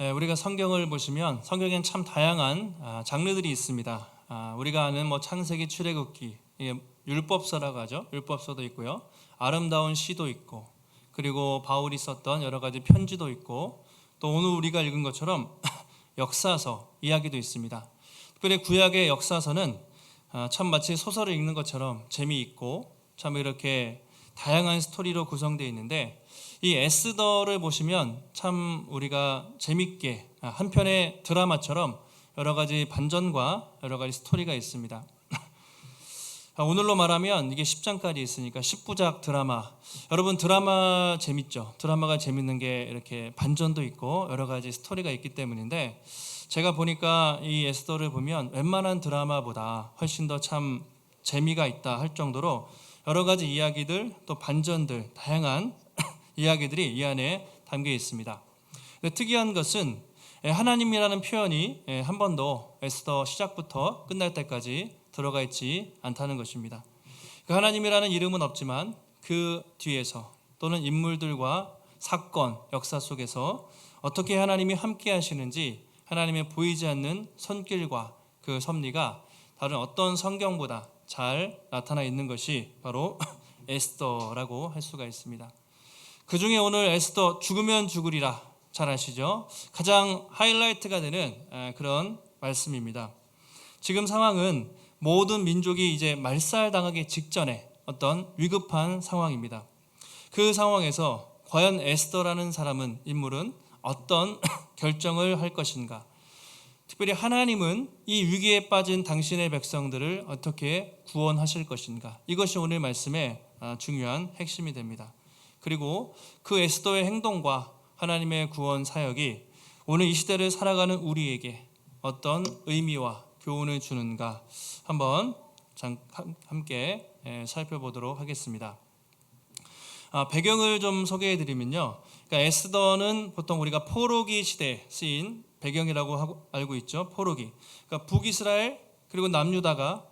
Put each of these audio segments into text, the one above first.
우리가 성경을 보시면 성경엔 참 다양한 장르들이 있습니다. 우리가 아는 창세기, 출애굽기, 율법서라고 하죠. 율법서도 있고요. 아름다운 시도 있고, 그리고 바울이 썼던 여러 가지 편지도 있고, 또 오늘 우리가 읽은 것처럼 역사서 이야기도 있습니다. 특별히 구약의 역사서는 참 마치 소설을 읽는 것처럼 재미있고 참 이렇게 다양한 스토리로 구성되어 있는데, 이 에스더를 보시면 참 우리가 재밌게 한 편의 드라마처럼 여러 가지 반전과 여러 가지 스토리가 있습니다. 오늘로 말하면 이게 10장까지 있으니까 10부작 드라마. 여러분, 드라마 재밌죠? 드라마가 재밌는 게 이렇게 반전도 있고 여러 가지 스토리가 있기 때문인데, 제가 보니까 이 에스더를 보면 웬만한 드라마보다 훨씬 더 참 재미가 있다 할 정도로 여러 가지 이야기들, 또 반전들, 다양한 이야기들이 이 안에 담겨 있습니다. 특이한 것은 하나님이라는 표현이 한 번도 에스더 시작부터 끝날 때까지 들어가 있지 않다는 것입니다. 그 하나님이라는 이름은 없지만 그 뒤에서 또는 인물들과 사건, 역사 속에서 어떻게 하나님이 함께 하시는지, 하나님의 보이지 않는 손길과 그 섭리가 다른 어떤 성경보다 잘 나타나 있는 것이 바로 에스더라고 할 수가 있습니다. 그 중에 오늘 에스더 죽으면 죽으리라, 잘 아시죠? 가장 하이라이트가 되는 그런 말씀입니다. 지금 상황은 모든 민족이 이제 말살당하기 직전에 어떤 위급한 상황입니다. 그 상황에서 과연 에스더라는 인물은 어떤 결정을 할 것인가? 특별히 하나님은 이 위기에 빠진 당신의 백성들을 어떻게 구원하실 것인가? 이것이 오늘 말씀의 중요한 핵심이 됩니다. 그리고 그 에스더의 행동과 하나님의 구원 사역이 오늘 이 시대를 살아가는 우리에게 어떤 의미와 교훈을 주는가 한번 함께 살펴보도록 하겠습니다. 배경을 좀 소개해 드리면요, 그러니까 에스더는 보통 우리가 포로기 시대에 쓰인 배경이라고 알고 있죠. 포로기, 그러니까 북이스라엘 그리고 남유다가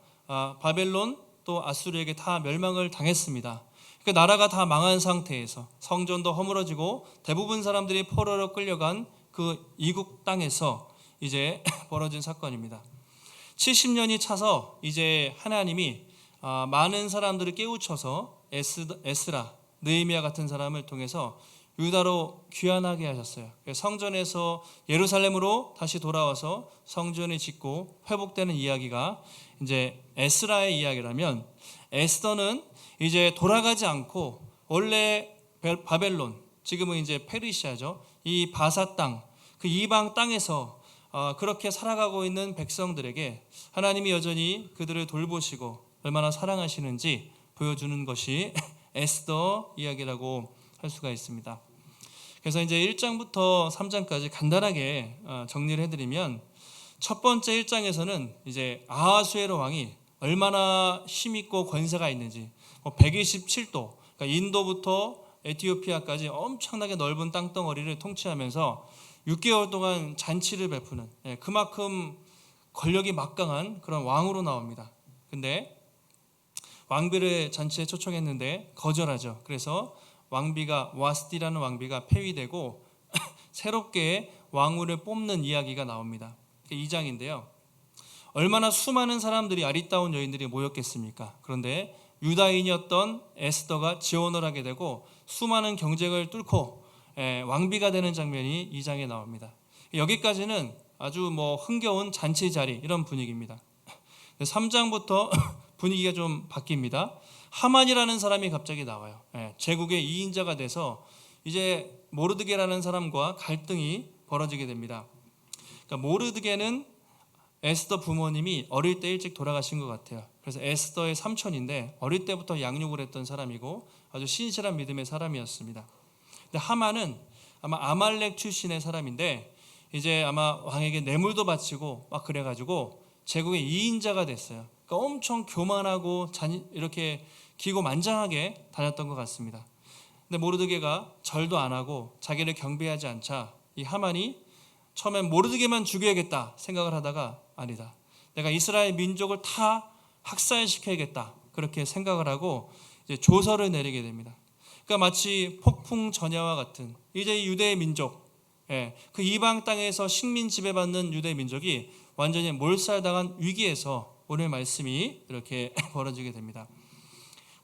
바벨론 또 아수르에게 다 멸망을 당했습니다. 그 나라가 다 망한 상태에서 성전도 허물어지고 대부분 사람들이 포로로 끌려간 그 이국 땅에서 이제 벌어진 사건입니다. 70년이 차서 이제 하나님이 많은 사람들을 깨우쳐서 에스라, 느헤미야 같은 사람을 통해서 유다로 귀환하게 하셨어요. 성전에서 예루살렘으로 다시 돌아와서 성전을 짓고 회복되는 이야기가 이제 에스라의 이야기라면, 에스더는 이제 돌아가지 않고 원래 바벨론, 지금은 이제 페르시아죠, 이 바사 땅, 그 이방 땅에서 그렇게 살아가고 있는 백성들에게 하나님이 여전히 그들을 돌보시고 얼마나 사랑하시는지 보여주는 것이 에스더 이야기라고 할 수가 있습니다. 그래서 이제 1장부터 3장까지 간단하게 정리를 해드리면, 첫 번째 1장에서는 이제 아하수에로 왕이 얼마나 힘있고 권세가 있는지, 127도, 그러니까 인도부터 에티오피아까지 엄청나게 넓은 땅덩어리를 통치하면서 6개월 동안 잔치를 베푸는, 그만큼 권력이 막강한 그런 왕으로 나옵니다. 근데 왕비를 잔치에 초청했는데 거절하죠. 그래서 와스디라는 왕비가 폐위되고 새롭게 왕후를 뽑는 이야기가 나옵니다. 2장인데요. 얼마나 수많은 사람들이, 아리따운 여인들이 모였겠습니까? 그런데 유다인이었던 에스더가 지원을 하게 되고 수많은 경쟁을 뚫고 왕비가 되는 장면이 2장에 나옵니다. 여기까지는 아주 흥겨운 잔치 자리, 이런 분위기입니다. 3장부터 분위기가 좀 바뀝니다. 하만이라는 사람이 갑자기 나와요. 제국의 2인자가 돼서 이제 모르드게라는 사람과 갈등이 벌어지게 됩니다. 그러니까 모르드게는 에스더 부모님이 어릴 때 일찍 돌아가신 것 같아요. 그래서 에스더의 삼촌인데 어릴 때부터 양육을 했던 사람이고 아주 신실한 믿음의 사람이었습니다. 근데 하만은 아마 아말렉 출신의 사람인데 이제 아마 왕에게 뇌물도 바치고 막 그래가지고 제국의 2인자가 됐어요. 그러니까 엄청 교만하고 이렇게 기고만장하게 다녔던 것 같습니다. 근데 모르드게가 절도 안 하고 자기를 경배하지 않자 이 하만이 처음엔 모르드게만 죽여야겠다 생각을 하다가, 아니다, 내가 이스라엘 민족을 다 학살시켜야겠다, 그렇게 생각을 하고 이제 조서를 내리게 됩니다. 그러니까 마치 폭풍 전야와 같은, 이제 유대의 민족, 그 이방 땅에서 식민 지배받는 유대 민족이 완전히 몰살당한 위기에서 오늘 말씀이 이렇게 벌어지게 됩니다.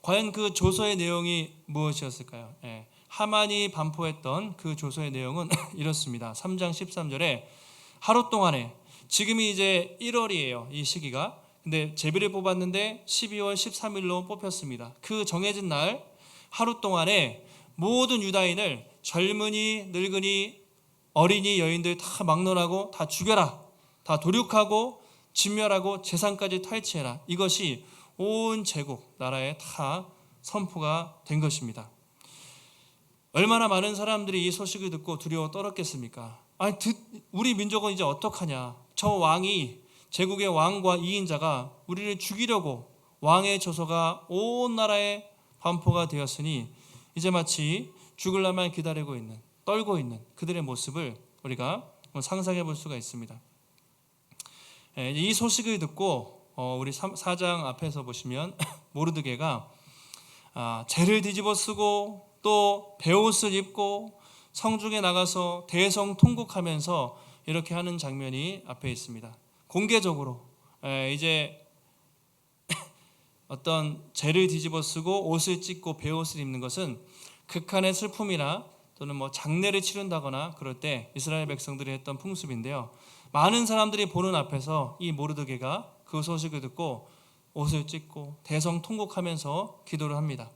과연 그 조서의 내용이 무엇이었을까요? 하만이 반포했던 그 조서의 내용은 이렇습니다. 3장 13절에 하루 동안에, 지금이 이제 1월이에요. 이 시기가. 근데 제비를 뽑았는데 12월 13일로 뽑혔습니다. 그 정해진 날 하루 동안에 모든 유다인을 젊은이, 늙은이, 어린이, 여인들 다 막론하고 다 죽여라. 다 도륙하고 진멸하고 재산까지 탈취해라. 이것이 온 제국 나라에 다 선포가 된 것입니다. 얼마나 많은 사람들이 이 소식을 듣고 두려워 떨었겠습니까? 아니, 우리 민족은 이제 어떡하냐? 저 왕이, 제국의 왕과 2인자가 우리를 죽이려고 왕의 조서가 온 나라에 반포가 되었으니 이제 마치 죽을라만 기다리고 있는, 떨고 있는 그들의 모습을 우리가 상상해 볼 수가 있습니다. 이 소식을 듣고 우리 4장 앞에서 보시면 모르드게가 죄를 뒤집어 쓰고 또 베옷을 입고 성중에 나가서 대성통곡하면서 이렇게 하는 장면이 앞에 있습니다. 공개적으로 이제 어떤 죄를 뒤집어 쓰고 옷을 찢고 베옷을 입는 것은 극한의 슬픔이나 또는 장례를 치른다거나 그럴 때 이스라엘 백성들이 했던 풍습인데요. 많은 사람들이 보는 앞에서 이 모르드게가 그 소식을 듣고 옷을 찢고 대성통곡하면서 기도를 합니다.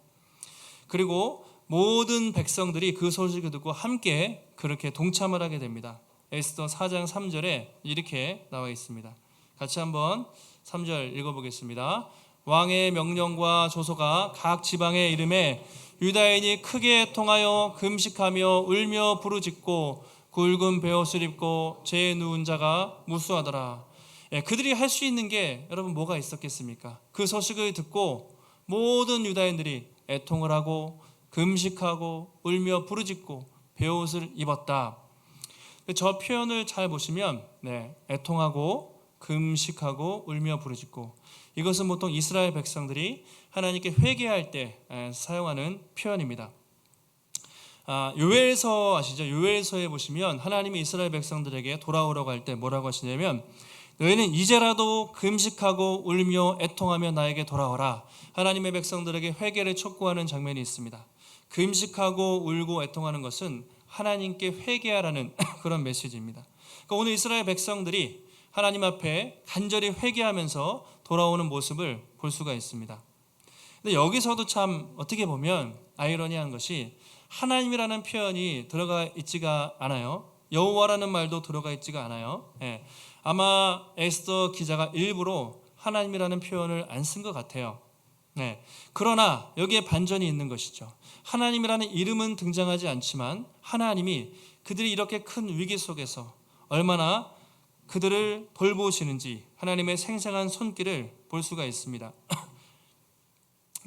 그리고 모든 백성들이 그 소식을 듣고 함께 그렇게 동참을 하게 됩니다. 에스더 4장 3절에 이렇게 나와 있습니다. 같이 한번 3절 읽어보겠습니다. 왕의 명령과 조서가 각 지방에 이름에 유다인이 크게 통하여 금식하며 울며 부르짖고 굵은 베옷을 입고 죄에 누운 자가 무수하더라. 그들이 할 수 있는 게 여러분 뭐가 있었겠습니까? 그 소식을 듣고 모든 유다인들이 애통을 하고 금식하고 울며 부르짖고 베옷을 입었다. 저 표현을 잘 보시면 애통하고 금식하고 울며 부르짖고, 이것은 보통 이스라엘 백성들이 하나님께 회개할 때 사용하는 표현입니다. 요엘서 아시죠? 요엘서에 보시면 하나님이 이스라엘 백성들에게 돌아오라고 할 때 뭐라고 하시냐면, 너희는 이제라도 금식하고 울며 애통하며 나에게 돌아오라. 하나님의 백성들에게 회개를 촉구하는 장면이 있습니다. 금식하고 울고 애통하는 것은 하나님께 회개하라는 그런 메시지입니다. 그러니까 오늘 이스라엘 백성들이 하나님 앞에 간절히 회개하면서 돌아오는 모습을 볼 수가 있습니다. 근데 여기서도 참 어떻게 보면 아이러니한 것이 하나님이라는 표현이 들어가 있지가 않아요. 여호와라는 말도 들어가 있지가 않아요. 아마 에스더 기자가 일부러 하나님이라는 표현을 안 쓴 것 같아요. 그러나 여기에 반전이 있는 것이죠. 하나님이라는 이름은 등장하지 않지만 하나님이 그들이 이렇게 큰 위기 속에서 얼마나 그들을 돌보시는지 하나님의 생생한 손길을 볼 수가 있습니다.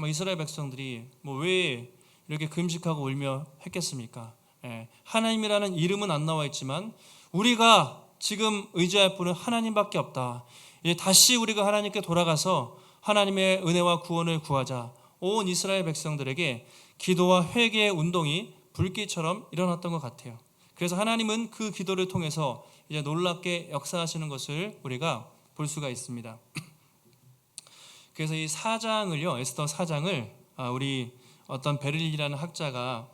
이스라엘 백성들이 왜 이렇게 금식하고 울며 했겠습니까? 하나님이라는 이름은 안 나와 있지만 우리가 지금 의지할 분은 하나님밖에 없다. 다시 우리가 하나님께 돌아가서 하나님의 은혜와 구원을 구하자. 온 이스라엘 백성들에게 기도와 회개의 운동이 불길처럼 일어났던 것 같아요. 그래서 하나님은 그 기도를 통해서 이제 놀랍게 역사하시는 것을 우리가 볼 수가 있습니다. 그래서 이 4장을요, 에스더 4장을 우리 어떤 베를린이라는 학자가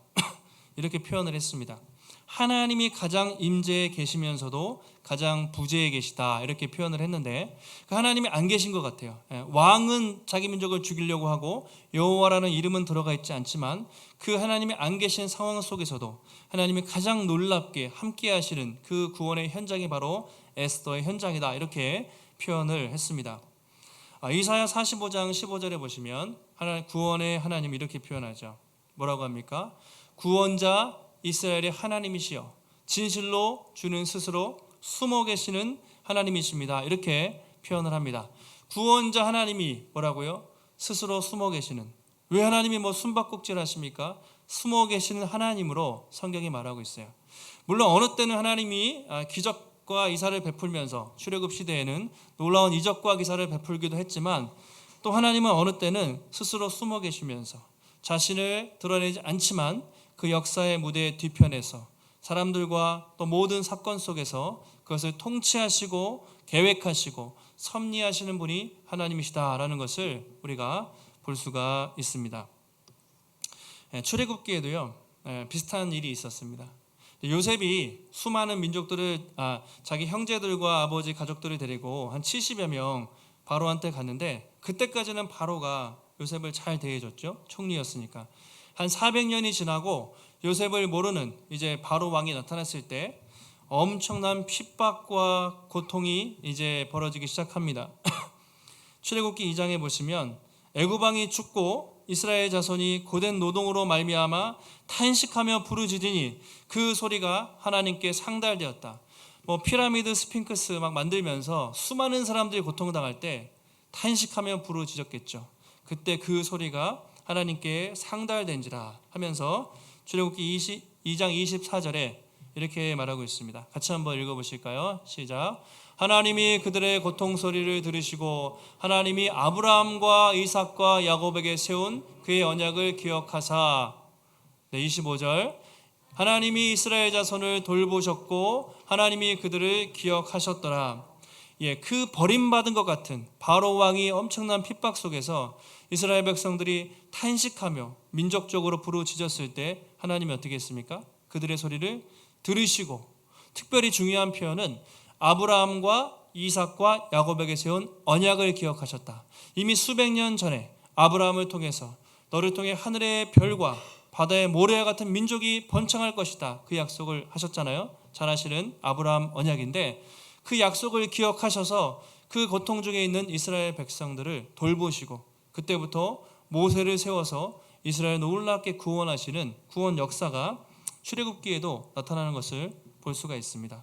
이렇게 표현을 했습니다. 하나님이 가장 임재에 계시면서도 가장 부재에 계시다, 이렇게 표현을 했는데 하나님이 안 계신 것 같아요. 왕은 자기 민족을 죽이려고 하고 여호와라는 이름은 들어가 있지 않지만 그 하나님이 안 계신 상황 속에서도 하나님이 가장 놀랍게 함께 하시는 그 구원의 현장이 바로 에스더의 현장이다, 이렇게 표현을 했습니다. 이사야 45장 15절에 보시면 구원의 하나님 이렇게 표현하죠. 뭐라고 합니까? 구원자 이스라엘의 하나님이시여 진실로 주는 스스로 숨어 계시는 하나님이십니다, 이렇게 표현을 합니다. 구원자 하나님이 뭐라고요? 스스로 숨어 계시는. 왜 하나님이 숨바꼭질 하십니까? 숨어 계시는 하나님으로 성경이 말하고 있어요. 물론 어느 때는 하나님이 기적과 기사를 베풀면서 출애굽 시대에는 놀라운 이적과 기사를 베풀기도 했지만 또 하나님은 어느 때는 스스로 숨어 계시면서 자신을 드러내지 않지만 그 역사의 무대 뒤편에서 사람들과 또 모든 사건 속에서 그것을 통치하시고 계획하시고 섭리하시는 분이 하나님이시다라는 것을 우리가 볼 수가 있습니다. 출애굽기에도요 비슷한 일이 있었습니다. 요셉이 수많은 민족들을 자기 형제들과 아버지 가족들을 데리고 한 70여 명 바로한테 갔는데, 그때까지는 바로가 요셉을 잘 대해줬죠. 총리였으니까. 한 400년이 지나고 요셉을 모르는 이제 바로 왕이 나타났을 때 엄청난 핍박과 고통이 이제 벌어지기 시작합니다. 출애굽기 2장에 보시면 애굽 왕이 죽고 이스라엘 자손이 고된 노동으로 말미암아 탄식하며 부르짖으니 그 소리가 하나님께 상달되었다. 피라미드 스핑크스 막 만들면서 수많은 사람들이 고통당할 때 탄식하며 부르짖었겠죠. 그때 그 소리가 하나님께 상달된지라 하면서 출애굽기 2장 24절에 이렇게 말하고 있습니다. 같이 한번 읽어보실까요? 시작. 하나님이 그들의 고통 소리를 들으시고 하나님이 아브라함과 이삭과 야곱에게 세운 그의 언약을 기억하사. 25절. 하나님이 이스라엘 자손을 돌보셨고 하나님이 그들을 기억하셨더라. 그 버림받은 것 같은 바로 왕이 엄청난 핍박 속에서 이스라엘 백성들이 탄식하며 민족적으로 부르짖었을 때 하나님이 어떻게 했습니까? 그들의 소리를 들으시고, 특별히 중요한 표현은 아브라함과 이삭과 야곱에게 세운 언약을 기억하셨다. 이미 수백 년 전에 아브라함을 통해서 너를 통해 하늘의 별과 바다의 모래와 같은 민족이 번창할 것이다, 그 약속을 하셨잖아요. 잘 아시는 아브라함 언약인데, 그 약속을 기억하셔서 그 고통 중에 있는 이스라엘 백성들을 돌보시고 그때부터 모세를 세워서 이스라엘 놀랍게 구원하시는 구원 역사가 출애굽기에도 나타나는 것을 볼 수가 있습니다.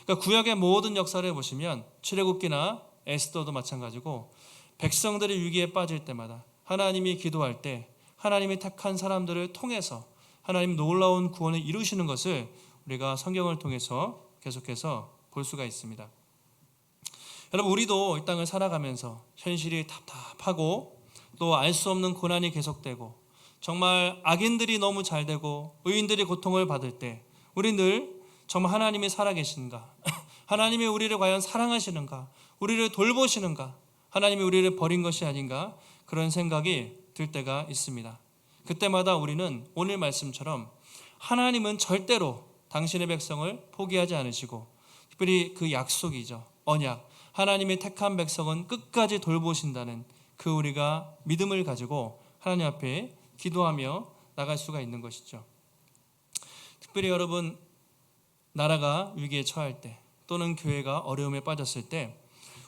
그러니까 구약의 모든 역사를 보시면 출애굽기나 에스더도 마찬가지고 백성들이 위기에 빠질 때마다 하나님이 기도할 때 하나님이 택한 사람들을 통해서 하나님 놀라운 구원을 이루시는 것을 우리가 성경을 통해서 계속해서 볼 수가 있습니다. 여러분, 우리도 이 땅을 살아가면서 현실이 답답하고 또 알 수 없는 고난이 계속되고 정말 악인들이 너무 잘 되고 의인들이 고통을 받을 때 우리 늘 정말 하나님이 살아계신가? 하나님이 우리를 과연 사랑하시는가? 우리를 돌보시는가? 하나님이 우리를 버린 것이 아닌가? 그런 생각이 들 때가 있습니다. 그때마다 우리는 오늘 말씀처럼 하나님은 절대로 당신의 백성을 포기하지 않으시고, 특별히 그 약속이죠. 언약. 하나님이 택한 백성은 끝까지 돌보신다는 그 우리가 믿음을 가지고 하나님 앞에 기도하며 나갈 수가 있는 것이죠. 특별히 여러분, 나라가 위기에 처할 때 또는 교회가 어려움에 빠졌을 때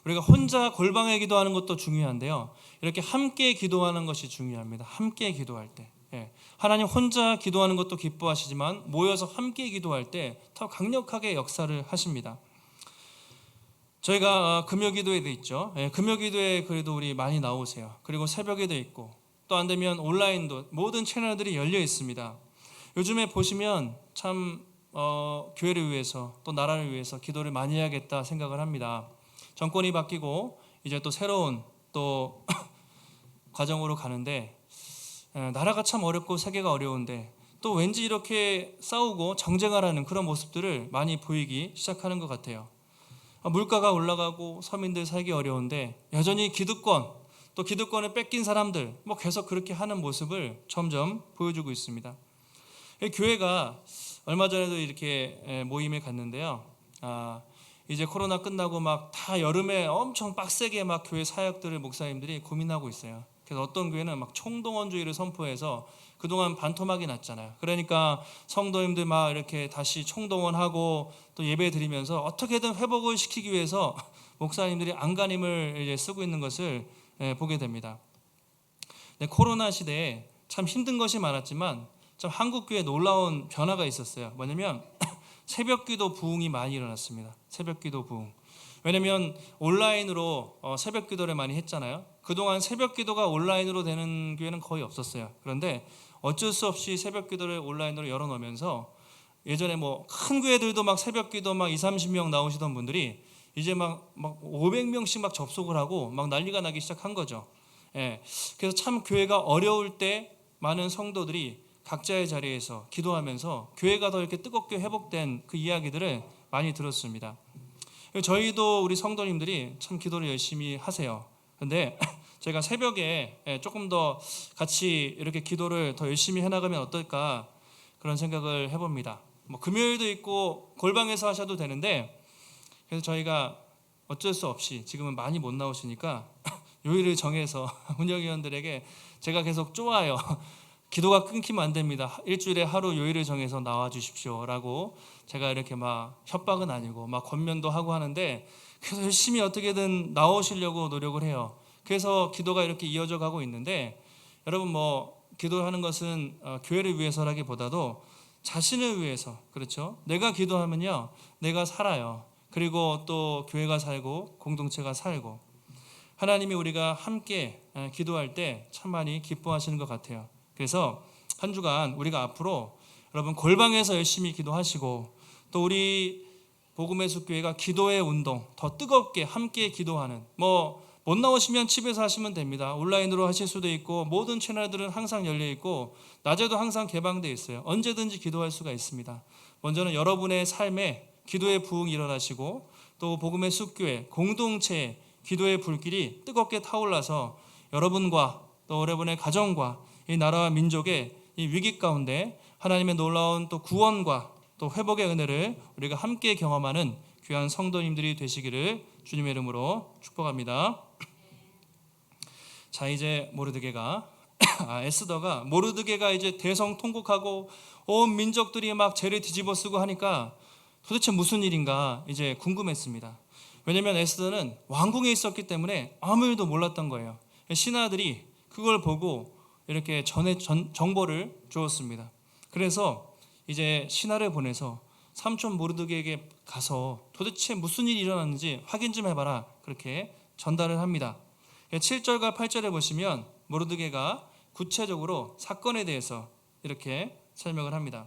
우리가 혼자 골방에 기도하는 것도 중요한데요, 이렇게 함께 기도하는 것이 중요합니다. 함께 기도할 때 하나님 혼자 기도하는 것도 기뻐하시지만 모여서 함께 기도할 때 더 강력하게 역사를 하십니다. 저희가 금요기도회도 있죠. 금요기도회 그래도 우리 많이 나오세요. 그리고 새벽에도 있고 또 안 되면 온라인도 모든 채널들이 열려 있습니다. 요즘에 보시면 참 교회를 위해서 또 나라를 위해서 기도를 많이 해야겠다 생각을 합니다. 정권이 바뀌고 이제 또 새로운 또 과정으로 가는데 나라가 참 어렵고 세계가 어려운데 또 왠지 이렇게 싸우고 정쟁하라는 그런 모습들을 많이 보이기 시작하는 것 같아요. 물가가 올라가고 서민들 살기 어려운데 여전히 기득권, 또 기득권을 뺏긴 사람들 계속 그렇게 하는 모습을 점점 보여주고 있습니다. 교회가 얼마 전에도 이렇게 모임에 갔는데요. 이제 코로나 끝나고 막 다 여름에 엄청 빡세게 막 교회 사역들을 목사님들이 고민하고 있어요. 그래서 어떤 교회는 막 총동원주의를 선포해서 그동안 반토막이 났잖아요. 그러니까 성도님들 막 이렇게 다시 총동원하고 또 예배 드리면서 어떻게든 회복을 시키기 위해서 목사님들이 안간힘을 이제 쓰고 있는 것을 보게 됩니다. 코로나 시대에 참 힘든 것이 많았지만 참 한국 교회에 놀라운 변화가 있었어요. 뭐냐면 새벽기도 부흥이 많이 일어났습니다. 새벽기도 부흥. 왜냐하면 온라인으로 새벽기도를 많이 했잖아요. 그동안 새벽기도가 온라인으로 되는 교회는 거의 없었어요. 그런데 어쩔 수 없이 새벽기도를 온라인으로 열어놓으면서 예전에 큰 교회들도 막 새벽기도 막 20-30명 나오시던 분들이 이제 막 500명씩 막 접속을 하고 막 난리가 나기 시작한 거죠. 그래서 참 교회가 어려울 때 많은 성도들이 각자의 자리에서 기도하면서 교회가 더 이렇게 뜨겁게 회복된 그 이야기들을 많이 들었습니다. 저희도 우리 성도님들이 참 기도를 열심히 하세요. 근데 제가 새벽에 조금 더 같이 이렇게 기도를 더 열심히 해나가면 어떨까 그런 생각을 해봅니다. 뭐 금요일도 있고 골방에서 하셔도 되는데, 그래서 저희가 어쩔 수 없이 지금은 많이 못 나오시니까 요일을 정해서 운영위원들에게 제가 계속 쪼아요. 기도가 끊기면 안 됩니다. 일주일에 하루 요일을 정해서 나와 주십시오라고 제가 이렇게 막 협박은 아니고 막 권면도 하고 하는데, 그래서 열심히 어떻게든 나오시려고 노력을 해요. 그래서 기도가 이렇게 이어져 가고 있는데, 여러분 뭐 기도하는 것은 교회를 위해서라기보다도 자신을 위해서, 그렇죠? 내가 기도하면요, 내가 살아요. 그리고 또 교회가 살고 공동체가 살고, 하나님이 우리가 함께 기도할 때 참 많이 기뻐하시는 것 같아요. 그래서 한 주간 우리가 앞으로 여러분 골방에서 열심히 기도하시고, 또 우리 복음의 숲교회가 기도의 운동 더 뜨겁게 함께 기도하는, 뭐 못 나오시면 집에서 하시면 됩니다. 온라인으로 하실 수도 있고, 모든 채널들은 항상 열려 있고 낮에도 항상 개방되어 있어요. 언제든지 기도할 수가 있습니다. 먼저는 여러분의 삶에 기도의 부흥이 일어나시고, 또 복음의 숲교회 공동체의 기도의 불길이 뜨겁게 타올라서 여러분과 또 여러분의 가정과 이 나라와 민족의 이 위기 가운데 하나님의 놀라운 또 구원과 또 회복의 은혜를 우리가 함께 경험하는 귀한 성도님들이 되시기를 주님의 이름으로 축복합니다. 자, 이제 모르드게가 에스더가 모르드게가 이제 대성통곡하고 온 민족들이 막 죄를 뒤집어 쓰고 하니까 도대체 무슨 일인가 이제 궁금했습니다. 왜냐하면 에스더는 왕궁에 있었기 때문에 아무 일도 몰랐던 거예요. 신하들이 그걸 보고 이렇게 정보를 주었습니다. 그래서 이제 신하를 보내서 삼촌 모르드게에게 가서 도대체 무슨 일이 일어났는지 확인 좀 해봐라, 그렇게 전달을 합니다. 7절과 8절에 보시면 모르드게가 구체적으로 사건에 대해서 이렇게 설명을 합니다.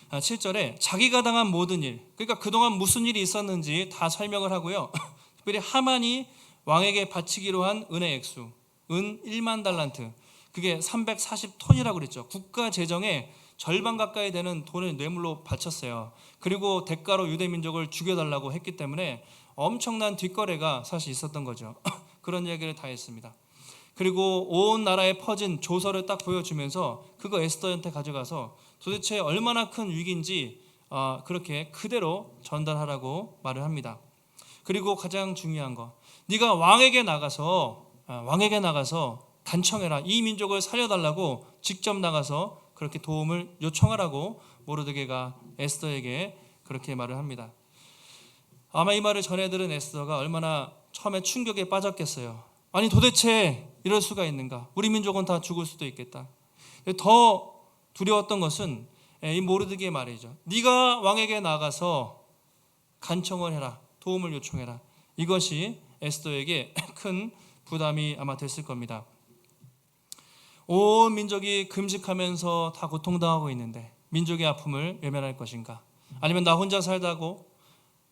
7절에 자기가 당한 모든 일, 그러니까 그동안 무슨 일이 있었는지 다 설명을 하고요. 특별히 하만이 왕에게 바치기로 한 은의 액수, 은 1만 달란트, 그게 340톤이라고 그랬죠. 국가 재정의 절반 가까이 되는 돈을 뇌물로 바쳤어요. 그리고 대가로 유대 민족을 죽여달라고 했기 때문에 엄청난 뒷거래가 사실 있었던 거죠. 그런 이야기를 다 했습니다. 그리고 온 나라에 퍼진 조서를 딱 보여주면서 그거 에스더한테 가져가서 도대체 얼마나 큰 위기인지 그렇게 그대로 전달하라고 말을 합니다. 그리고 가장 중요한 거, 네가 왕에게 나가서 간청해라. 이 민족을 살려달라고 직접 나가서 그렇게 도움을 요청하라고 모르드게가 에스더에게 그렇게 말을 합니다. 아마 이 말을 전해 들은 에스더가 얼마나 처음에 충격에 빠졌겠어요. 아니 도대체 이럴 수가 있는가? 우리 민족은 다 죽을 수도 있겠다. 더 두려웠던 것은 이 모르드게의 말이죠. 네가 왕에게 나가서 간청을 해라. 도움을 요청해라. 이것이 에스더에게 큰 부담이 아마 됐을 겁니다. 온 민족이 금식하면서 다 고통당하고 있는데 민족의 아픔을 외면할 것인가? 아니면 나 혼자 살다고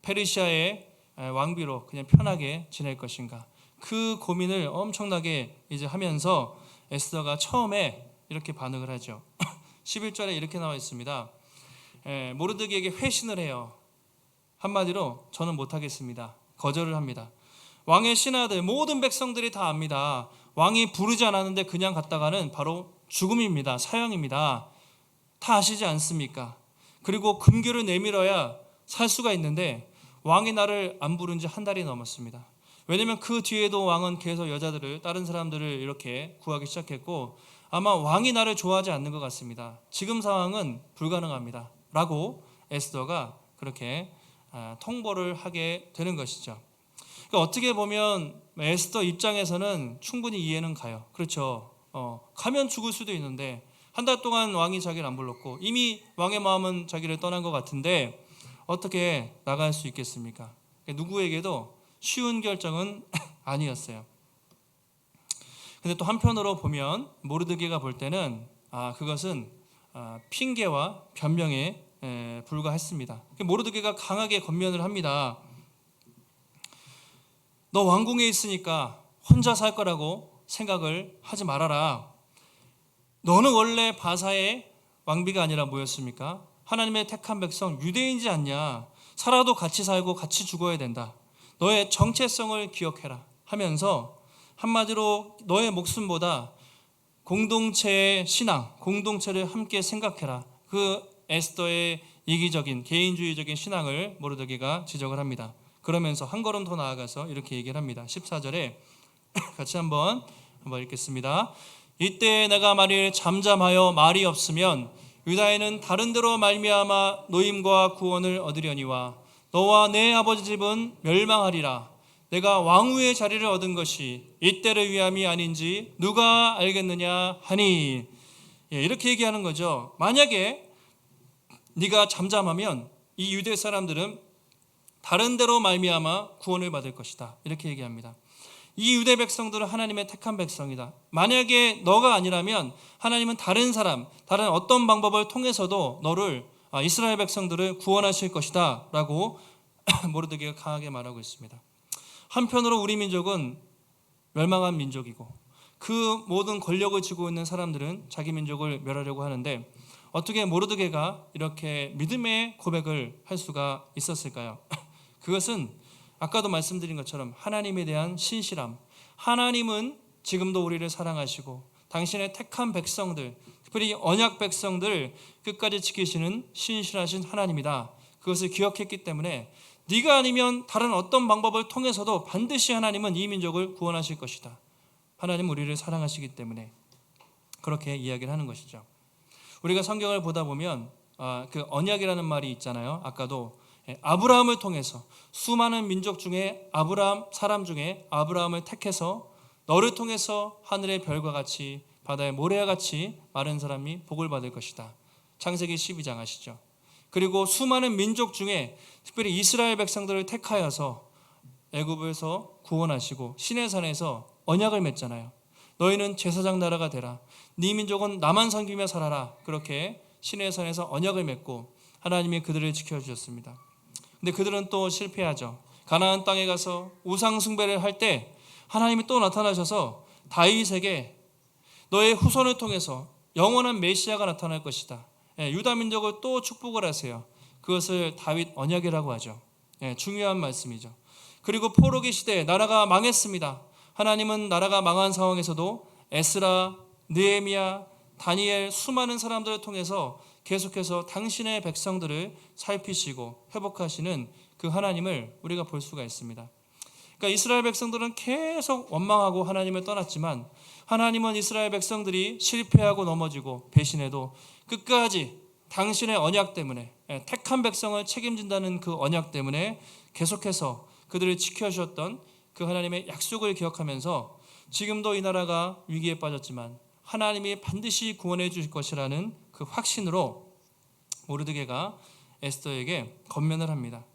페르시아의 왕비로 그냥 편하게 지낼 것인가? 그 고민을 엄청나게 이제 하면서 에스더가 처음에 이렇게 반응을 하죠. 11절에 이렇게 나와 있습니다. 모르드게에게 회신을 해요. 한마디로 저는 못하겠습니다. 거절을 합니다. 왕의 신하들 모든 백성들이 다 압니다. 왕이 부르지 않았는데 그냥 갔다가는 바로 죽음입니다. 사형입니다. 다 아시지 않습니까? 그리고 금규를 내밀어야 살 수가 있는데 왕이 나를 안 부른 지 한 달이 넘었습니다. 왜냐하면 그 뒤에도 왕은 계속 여자들을, 다른 사람들을 이렇게 구하기 시작했고 아마 왕이 나를 좋아하지 않는 것 같습니다. 지금 상황은 불가능합니다. 라고 에스더가 그렇게 통보를 하게 되는 것이죠. 그러니까 어떻게 보면 에스더 입장에서는 충분히 이해는 가요. 그렇죠. 가면 죽을 수도 있는데 한 달 동안 왕이 자기를 안 불렀고 이미 왕의 마음은 자기를 떠난 것 같은데 어떻게 나갈 수 있겠습니까? 누구에게도 쉬운 결정은 아니었어요. 근데 또 한편으로 보면 모르드게가 볼 때는 그것은 핑계와 변명에 불과했습니다. 모르드게가 강하게 권면을 합니다. 너 왕궁에 있으니까 혼자 살 거라고 생각을 하지 말아라. 너는 원래 바사의 왕비가 아니라 뭐였습니까? 하나님의 택한 백성 유대인이지 않냐? 살아도 같이 살고 같이 죽어야 된다. 너의 정체성을 기억해라 하면서 한마디로 너의 목숨보다 공동체의 신앙, 공동체를 함께 생각해라. 그 에스더의 이기적인 개인주의적인 신앙을 모르드게가 지적을 합니다. 그러면서 한 걸음 더 나아가서 이렇게 얘기를 합니다. 14절에 같이 한번 읽겠습니다. 이때 내가 만일 잠잠하여 말이 없으면 유다인은 다른 데로 말미암아 노임과 구원을 얻으려니와 너와 내 아버지 집은 멸망하리라. 내가 왕후의 자리를 얻은 것이 이때를 위함이 아닌지 누가 알겠느냐 하니. 이렇게 얘기하는 거죠. 만약에 네가 잠잠하면 이 유대 사람들은 다른 데로 말미암아 구원을 받을 것이다. 이렇게 얘기합니다. 이 유대 백성들은 하나님의 택한 백성이다. 만약에 너가 아니라면 하나님은 다른 사람, 다른 어떤 방법을 통해서도 너를 이스라엘 백성들을 구원하실 것이다 라고 모르드게가 강하게 말하고 있습니다. 한편으로 우리 민족은 멸망한 민족이고 그 모든 권력을 쥐고 있는 사람들은 자기 민족을 멸하려고 하는데 어떻게 모르드게가 이렇게 믿음의 고백을 할 수가 있었을까요? 그것은 아까도 말씀드린 것처럼 하나님에 대한 신실함, 하나님은 지금도 우리를 사랑하시고 당신의 택한 백성들, 특별히 언약 백성들 끝까지 지키시는 신실하신 하나님이다. 그것을 기억했기 때문에 네가 아니면 다른 어떤 방법을 통해서도 반드시 하나님은 이 민족을 구원하실 것이다. 하나님 우리를 사랑하시기 때문에 그렇게 이야기를 하는 것이죠. 우리가 성경을 보다 보면 그 언약이라는 말이 있잖아요. 아까도 아브라함을 통해서 수많은 민족 중에 아브라함 사람 중에 아브라함을 택해서 너를 통해서 하늘의 별과 같이 바다의 모래와 같이 마른 사람이 복을 받을 것이다. 창세기 12장 아시죠? 그리고 수많은 민족 중에 특별히 이스라엘 백성들을 택하여서 애굽에서 구원하시고 시내산에서 언약을 맺잖아요. 너희는 제사장 나라가 되라. 네 민족은 나만 섬기며 살아라. 그렇게 시내산에서 언약을 맺고 하나님이 그들을 지켜주셨습니다. 근데 그들은 또 실패하죠. 가나안 땅에 가서 우상 숭배를 할 때 하나님이 또 나타나셔서 다윗에게 너의 후손을 통해서 영원한 메시아가 나타날 것이다. 유다 민족을 또 축복을 하세요. 그것을 다윗 언약이라고 하죠. 중요한 말씀이죠. 그리고 포로기 시대에 나라가 망했습니다. 하나님은 나라가 망한 상황에서도 에스라, 느헤미야, 다니엘 수많은 사람들을 통해서 계속해서 당신의 백성들을 살피시고 회복하시는 그 하나님을 우리가 볼 수가 있습니다. 그러니까 이스라엘 백성들은 계속 원망하고 하나님을 떠났지만 하나님은 이스라엘 백성들이 실패하고 넘어지고 배신해도 끝까지 당신의 언약 때문에 택한 백성을 책임진다는 그 언약 때문에 계속해서 그들을 지켜주셨던 그 하나님의 약속을 기억하면서 지금도 이 나라가 위기에 빠졌지만 하나님이 반드시 구원해 주실 것이라는 그 확신으로 모르드게가 에스더에게 권면을 합니다.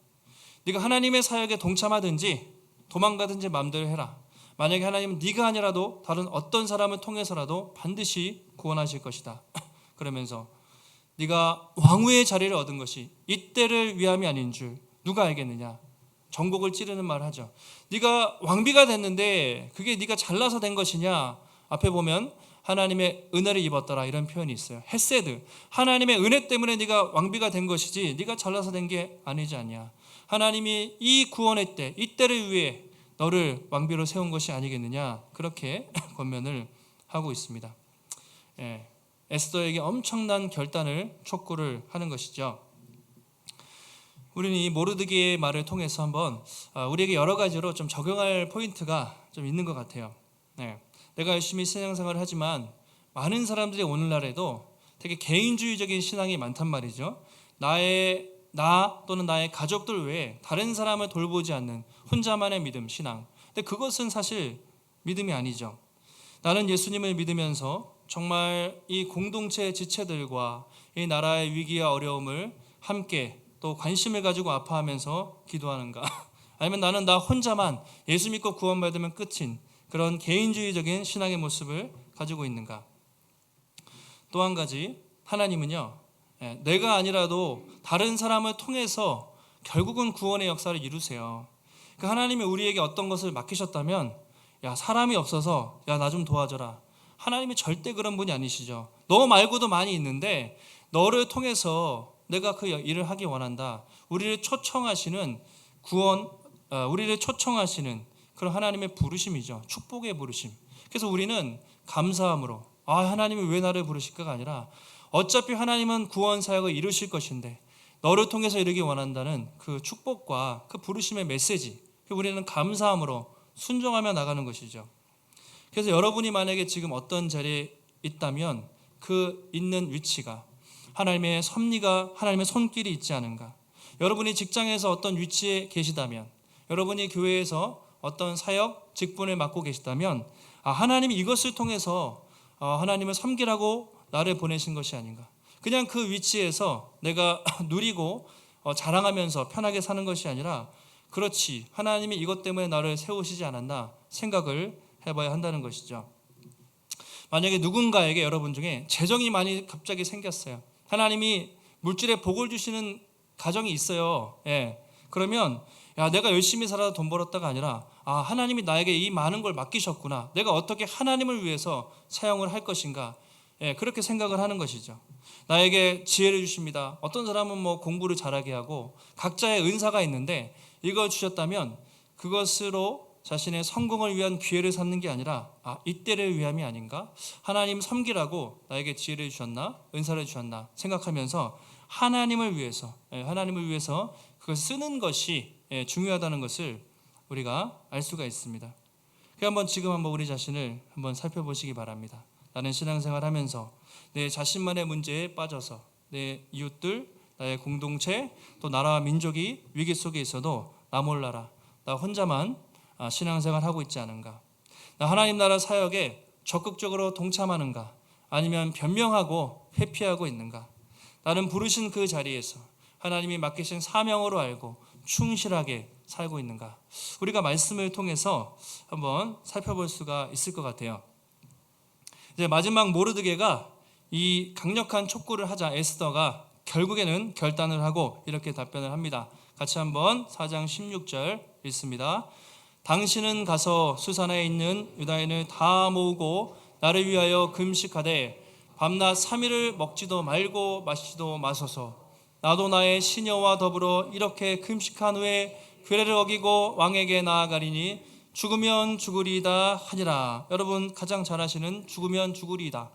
네가 하나님의 사역에 동참하든지 도망가든지 마음대로 해라. 만약에 하나님은 네가 아니라도 다른 어떤 사람을 통해서라도 반드시 구원하실 것이다. 그러면서 네가 왕후의 자리를 얻은 것이 이때를 위함이 아닌 줄 누가 알겠느냐. 전곡을 찌르는 말을 하죠. 네가 왕비가 됐는데 그게 네가 잘나서 된 것이냐. 앞에 보면 하나님의 은혜를 입었더라 이런 표현이 있어요. 헤세드, 하나님의 은혜 때문에 네가 왕비가 된 것이지 네가 잘나서 된 게 아니지 않냐. 하나님이 이 구원의 때, 이때를 위해 너를 왕비로 세운 것이 아니겠느냐. 그렇게 권면을 하고 있습니다. 에스더에게 엄청난 결단을 촉구를 하는 것이죠. 우리는 이 모르드게의 말을 통해서 한번 우리에게 여러 가지로 좀 적용할 포인트가 좀 있는 것 같아요. 내가 열심히 신앙생활을 하지만 많은 사람들이 오늘날에도 되게 개인주의적인 신앙이 많단 말이죠. 나 또는 나의 가족들 외에 다른 사람을 돌보지 않는 혼자만의 믿음, 신앙. 근데 그것은 사실 믿음이 아니죠. 나는 예수님을 믿으면서 정말 이 공동체 지체들과 이 나라의 위기와 어려움을 함께 또 관심을 가지고 아파하면서 기도하는가? 아니면 나는 나 혼자만 예수 믿고 구원받으면 끝인 그런 개인주의적인 신앙의 모습을 가지고 있는가? 또 한 가지, 하나님은요, 내가 아니라도 다른 사람을 통해서 결국은 구원의 역사를 이루세요. 그 하나님이 우리에게 어떤 것을 맡기셨다면 야 사람이 없어서 야 나 좀 도와줘라. 하나님이 절대 그런 분이 아니시죠. 너 말고도 많이 있는데 너를 통해서 내가 그 일을 하기 원한다. 우리를 초청하시는 우리를 초청하시는 그런 하나님의 부르심이죠. 축복의 부르심. 그래서 우리는 감사함으로 하나님이 왜 나를 부르실까가 아니라 어차피 하나님은 구원 사역을 이루실 것인데 너를 통해서 이루기 원한다는 그 축복과 그 부르심의 메시지, 우리는 감사함으로 순종하며 나가는 것이죠. 그래서 여러분이 만약에 지금 어떤 자리에 있다면 그 있는 위치가 하나님의 섭리가 하나님의 손길이 있지 않은가. 여러분이 직장에서 어떤 위치에 계시다면, 여러분이 교회에서 어떤 사역 직분을 맡고 계시다면 하나님이 이것을 통해서 하나님을 섬기라고 나를 보내신 것이 아닌가. 그냥 그 위치에서 내가 누리고 자랑하면서 편하게 사는 것이 아니라 그렇지, 하나님이 이것 때문에 나를 세우시지 않았나 생각을 해봐야 한다는 것이죠. 만약에 누군가에게 여러분 중에 재정이 많이 갑자기 생겼어요. 하나님이 물질에 복을 주시는 가정이 있어요. 그러면 내가 열심히 살아서 돈 벌었다가 아니라 하나님이 나에게 이 많은 걸 맡기셨구나. 내가 어떻게 하나님을 위해서 사용을 할 것인가. 그렇게 생각을 하는 것이죠. 나에게 지혜를 주십니다. 어떤 사람은 공부를 잘하게 하고 각자의 은사가 있는데 이걸 주셨다면 그것으로 자신의 성공을 위한 기회를 삼는 게 아니라 이때를 위함이 아닌가? 하나님 섬기라고 나에게 지혜를 주셨나? 은사를 주셨나? 생각하면서 하나님을 위해서 그걸 쓰는 것이 중요하다는 것을 우리가 알 수가 있습니다. 지금 한번 우리 자신을 한번 살펴보시기 바랍니다. 나는 신앙생활하면서 내 자신만의 문제에 빠져서 내 이웃들, 나의 공동체, 또 나라와 민족이 위기 속에 있어도 나 몰라라, 나 혼자만 신앙생활하고 있지 않은가? 나 하나님 나라 사역에 적극적으로 동참하는가? 아니면 변명하고 회피하고 있는가? 나는 부르신 그 자리에서 하나님이 맡기신 사명으로 알고 충실하게 살고 있는가? 우리가 말씀을 통해서 한번 살펴볼 수가 있을 것 같아요. 이제 마지막 모르드게가 이 강력한 촉구를 하자 에스더가 결국에는 결단을 하고 이렇게 답변을 합니다. 같이 한번 4장 16절 읽습니다. 당신은 가서 수산에 있는 유다인을 다 모으고 나를 위하여 금식하되 밤낮 3일을 먹지도 말고 마시지도 마소서. 나도 나의 시녀와 더불어 이렇게 금식한 후에 규례를 어기고 왕에게 나아가리니 죽으면 죽으리이다 하니라. 여러분 가장 잘 아시는 죽으면 죽으리이다.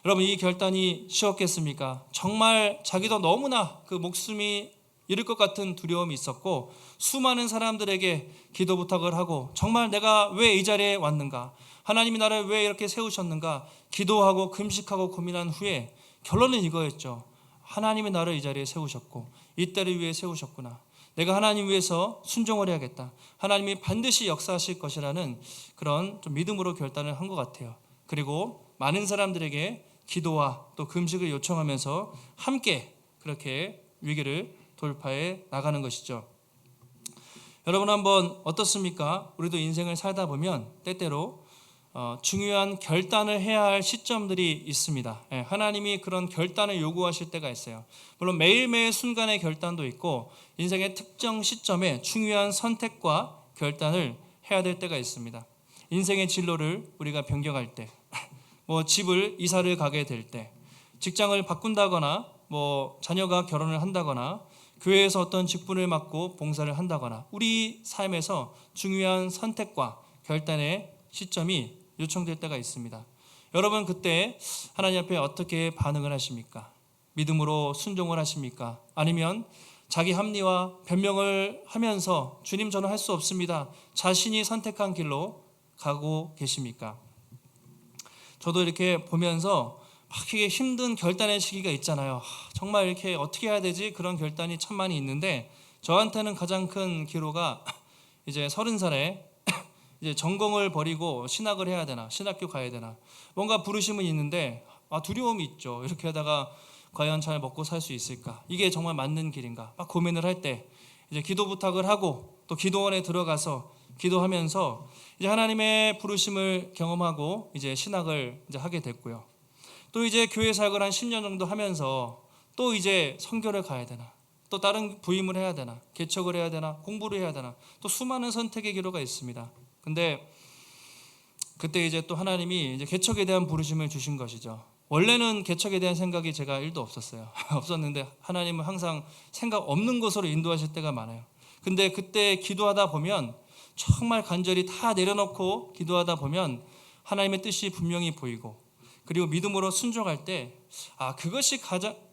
여러분 이 결단이 쉬웠겠습니까? 정말 자기도 너무나 그 목숨이 잃을 것 같은 두려움이 있었고 수많은 사람들에게 기도 부탁을 하고 정말 내가 왜 이 자리에 왔는가? 하나님이 나를 왜 이렇게 세우셨는가? 기도하고 금식하고 고민한 후에 결론은 이거였죠. 하나님이 나를 이 자리에 세우셨고 이 때를 위해 세우셨구나. 내가 하나님 위해서 순종을 해야겠다. 하나님이 반드시 역사하실 것이라는 그런 좀 믿음으로 결단을 한 것 같아요. 그리고 많은 사람들에게 기도와 또 금식을 요청하면서 함께 그렇게 위기를 돌파해 나가는 것이죠. 여러분 한번 어떻습니까? 우리도 인생을 살다 보면 때때로 중요한 결단을 해야 할 시점들이 있습니다. 하나님이 그런 결단을 요구하실 때가 있어요. 물론 매일매일 순간의 결단도 있고 인생의 특정 시점에 중요한 선택과 결단을 해야 될 때가 있습니다. 인생의 진로를 우리가 변경할 때, 집을 이사를 가게 될 때, 직장을 바꾼다거나 자녀가 결혼을 한다거나 교회에서 어떤 직분을 맡고 봉사를 한다거나 우리 삶에서 중요한 선택과 결단의 시점이 요청될 때가 있습니다. 여러분 그때 하나님 앞에 어떻게 반응을 하십니까? 믿음으로 순종을 하십니까? 아니면 자기 합리와 변명을 하면서 주님 저는 할 수 없습니다. 자신이 선택한 길로 가고 계십니까? 저도 이렇게 보면서 막 이게 힘든 결단의 시기가 있잖아요. 정말 이렇게 어떻게 해야 되지? 그런 결단이 참 많이 있는데 저한테는 가장 큰 기로가 이제 30살에 이제 전공을 버리고 신학을 해야 되나, 신학교 가야 되나, 뭔가 부르심은 있는데 두려움이 있죠. 이렇게 하다가 과연 잘 먹고 살 수 있을까? 이게 정말 맞는 길인가? 막 고민을 할 때 이제 기도 부탁을 하고 또 기도원에 들어가서 기도하면서 이제 하나님의 부르심을 경험하고 이제 신학을 이제 하게 됐고요. 또 이제 교회 사역을 한 10년 정도 하면서 또 이제 선교를 가야 되나, 또 다른 부임을 해야 되나, 개척을 해야 되나, 공부를 해야 되나, 또 수많은 선택의 기로가 있습니다. 근데 그때 이제 또 하나님이 이제 개척에 대한 부르심을 주신 것이죠. 원래는 개척에 대한 생각이 제가 1도 없었어요. 없었는데 하나님은 항상 생각 없는 곳으로 인도하실 때가 많아요. 근데 그때 기도하다 보면 정말 간절히 다 내려놓고 기도하다 보면 하나님의 뜻이 분명히 보이고, 그리고 믿음으로 순종할 때 그것이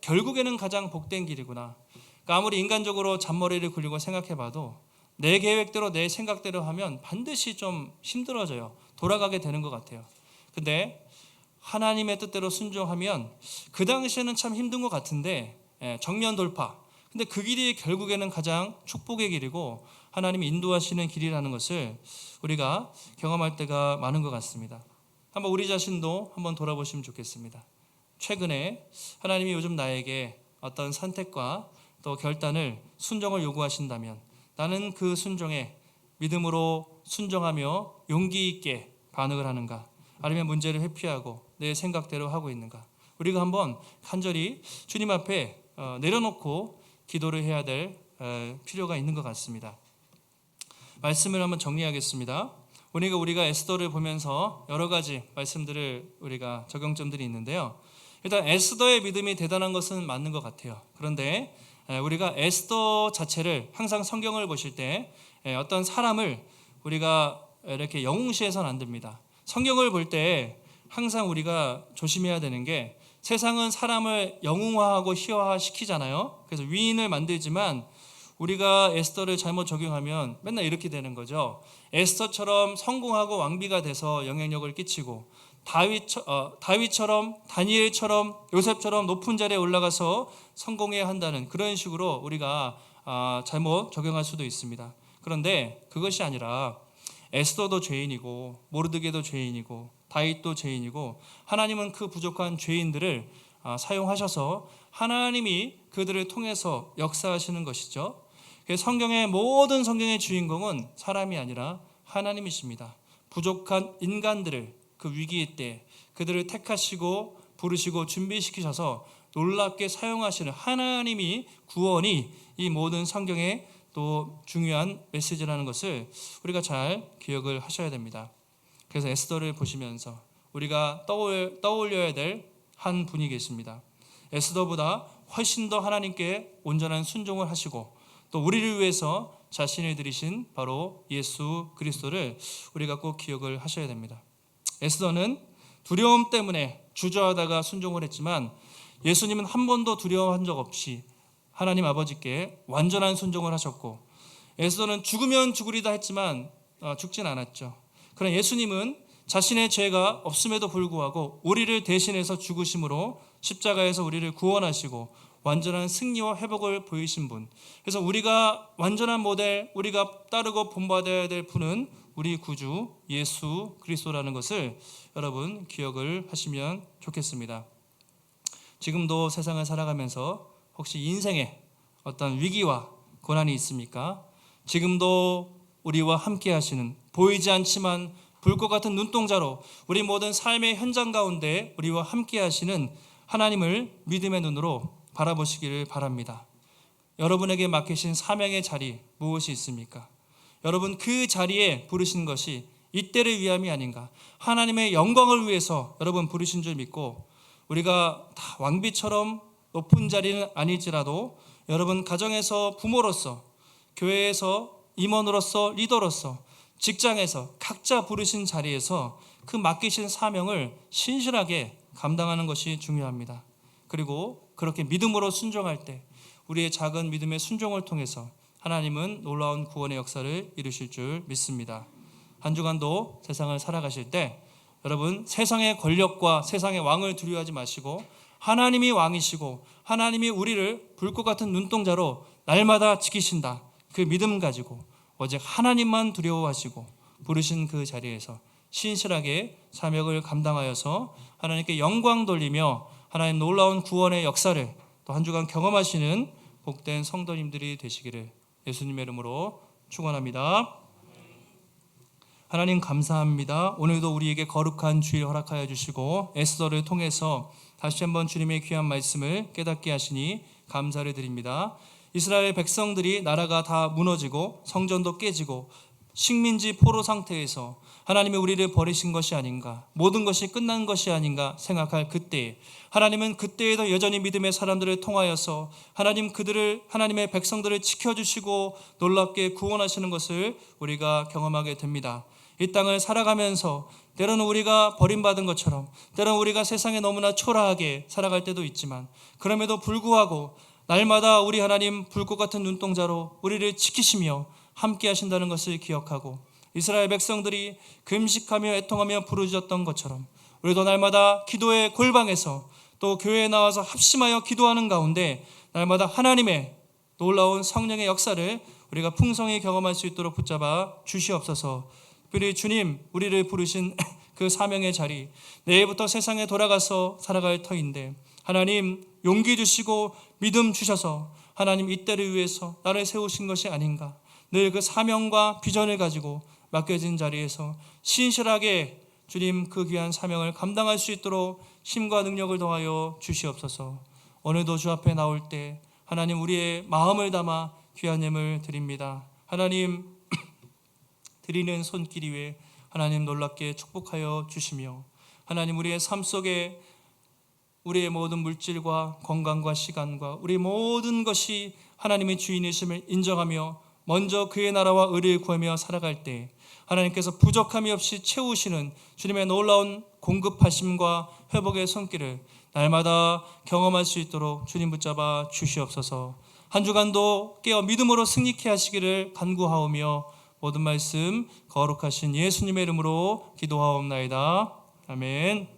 결국에는 가장 복된 길이구나. 그러니까 아무리 인간적으로 잔머리를 굴리고 생각해봐도 내 계획대로 내 생각대로 하면 반드시 좀 힘들어져요. 돌아가게 되는 것 같아요. 근데 하나님의 뜻대로 순종하면 그 당시에는 참 힘든 것 같은데 정면 돌파. 근데 그 길이 결국에는 가장 축복의 길이고 하나님이 인도하시는 길이라는 것을 우리가 경험할 때가 많은 것 같습니다. 한번 우리 자신도 한번 돌아보시면 좋겠습니다. 최근에 하나님이 요즘 나에게 어떤 선택과 또 결단을, 순종을 요구하신다면 나는 그 순종에 믿음으로 순종하며 용기 있게 반응을 하는가, 아니면 문제를 회피하고 내 생각대로 하고 있는가. 우리가 한번 간절히 주님 앞에 내려놓고 기도를 해야 될 필요가 있는 것 같습니다. 말씀을 한번 정리하겠습니다. 우리가 에스더를 보면서 여러 가지 말씀들을 우리가 적용점들이 있는데요. 일단 에스더의 믿음이 대단한 것은 맞는 것 같아요. 그런데 우리가 에스더 자체를 항상 성경을 보실 때 어떤 사람을 우리가 이렇게 영웅시해서는 안 됩니다. 성경을 볼 때 항상 우리가 조심해야 되는 게, 세상은 사람을 영웅화하고 희화화시키잖아요. 그래서 위인을 만들지만 우리가 에스더를 잘못 적용하면 맨날 이렇게 되는 거죠. 에스더처럼 성공하고 왕비가 돼서 영향력을 끼치고, 다윗처럼, 다니엘처럼, 요셉처럼 높은 자리에 올라가서 성공해야 한다는 그런 식으로 우리가 잘못 적용할 수도 있습니다. 그런데 그것이 아니라 에스더도 죄인이고 모르드게도 죄인이고 다윗도 죄인이고, 하나님은 그 부족한 죄인들을 사용하셔서 하나님이 그들을 통해서 역사하시는 것이죠. 성경의 모든 성경의 주인공은 사람이 아니라 하나님이십니다. 부족한 인간들을 그 위기의 때 그들을 택하시고 부르시고 준비시키셔서 놀랍게 사용하시는 하나님이, 구원이 이 모든 성경의 또 중요한 메시지라는 것을 우리가 잘 기억을 하셔야 됩니다. 그래서 에스더를 보시면서 우리가 떠올려야 될 한 분이 계십니다. 에스더보다 훨씬 더 하나님께 온전한 순종을 하시고 또 우리를 위해서 자신을 드리신 바로 예수 그리스도를 우리가 꼭 기억을 하셔야 됩니다. 에스더는 두려움 때문에 주저하다가 순종을 했지만 예수님은 한 번도 두려워한 적 없이 하나님 아버지께 완전한 순종을 하셨고, 에스더는 죽으면 죽으리다 했지만 죽진 않았죠. 그러나 예수님은 자신의 죄가 없음에도 불구하고 우리를 대신해서 죽으심으로 십자가에서 우리를 구원하시고 완전한 승리와 회복을 보이신 분. 그래서 우리가 완전한 모델, 우리가 따르고 본받아야 될 분은 우리 구주 예수 그리스도라는 것을 여러분 기억을 하시면 좋겠습니다. 지금도 세상을 살아가면서 혹시 인생에 어떤 위기와 고난이 있습니까? 지금도 우리와 함께 하시는, 보이지 않지만 불꽃 같은 눈동자로 우리 모든 삶의 현장 가운데 우리와 함께 하시는 하나님을 믿음의 눈으로 바라보시기를 바랍니다. 여러분에게 맡기신 사명의 자리 무엇이 있습니까? 여러분 그 자리에 부르신 것이 이때를 위함이 아닌가, 하나님의 영광을 위해서 여러분 부르신 줄 믿고, 우리가 다 왕비처럼 높은 자리는 아니지라도 여러분 가정에서 부모로서, 교회에서 임원으로서, 리더로서, 직장에서 각자 부르신 자리에서 그 맡기신 사명을 신실하게 감당하는 것이 중요합니다. 그리고 그렇게 믿음으로 순종할 때 우리의 작은 믿음의 순종을 통해서 하나님은 놀라운 구원의 역사를 이루실 줄 믿습니다. 한 주간도 세상을 살아가실 때 여러분 세상의 권력과 세상의 왕을 두려워하지 마시고, 하나님이 왕이시고 하나님이 우리를 불꽃 같은 눈동자로 날마다 지키신다, 그 믿음 가지고 오직 하나님만 두려워하시고 부르신 그 자리에서 신실하게 사명을 감당하여서 하나님께 영광 돌리며 하나님 놀라운 구원의 역사를 또 한 주간 경험하시는 복된 성도님들이 되시기를 예수님의 이름으로 축원합니다. 하나님 감사합니다. 오늘도 우리에게 거룩한 주일 허락하여 주시고 에스더를 통해서 다시 한번 주님의 귀한 말씀을 깨닫게 하시니 감사를 드립니다. 이스라엘 백성들이 나라가 다 무너지고 성전도 깨지고 식민지 포로 상태에서 하나님이 우리를 버리신 것이 아닌가, 모든 것이 끝난 것이 아닌가 생각할 그때, 하나님은 그때에도 여전히 믿음의 사람들을 통하여서 하나님의 백성들을 지켜주시고 놀랍게 구원하시는 것을 우리가 경험하게 됩니다. 이 땅을 살아가면서 때로는 우리가 버림받은 것처럼, 때로는 우리가 세상에 너무나 초라하게 살아갈 때도 있지만, 그럼에도 불구하고 날마다 우리 하나님 불꽃 같은 눈동자로 우리를 지키시며 함께 하신다는 것을 기억하고, 이스라엘 백성들이 금식하며 애통하며 부르짖었던 것처럼 우리도 날마다 기도의 골방에서 또 교회에 나와서 합심하여 기도하는 가운데 날마다 하나님의 놀라운 성령의 역사를 우리가 풍성히 경험할 수 있도록 붙잡아 주시옵소서. 특별히 주님 우리를 부르신 그 사명의 자리, 내일부터 세상에 돌아가서 살아갈 터인데 하나님 용기 주시고 믿음 주셔서 하나님 이때를 위해서 나를 세우신 것이 아닌가, 늘 그 사명과 비전을 가지고 맡겨진 자리에서 신실하게 주님 그 귀한 사명을 감당할 수 있도록 힘과 능력을 더하여 주시옵소서. 오늘도 주 앞에 나올 때 하나님 우리의 마음을 담아 귀한 예물 드립니다. 하나님 드리는 손길 위에 하나님 놀랍게 축복하여 주시며, 하나님 우리의 삶 속에 우리의 모든 물질과 건강과 시간과 우리 모든 것이 하나님의 주인이심을 인정하며 먼저 그의 나라와 의를 구하며 살아갈 때 하나님께서 부족함이 없이 채우시는 주님의 놀라운 공급하심과 회복의 손길을 날마다 경험할 수 있도록 주님 붙잡아 주시옵소서. 한 주간도 깨어 믿음으로 승리케 하시기를 간구하오며 모든 말씀 거룩하신 예수님의 이름으로 기도하옵나이다. 아멘.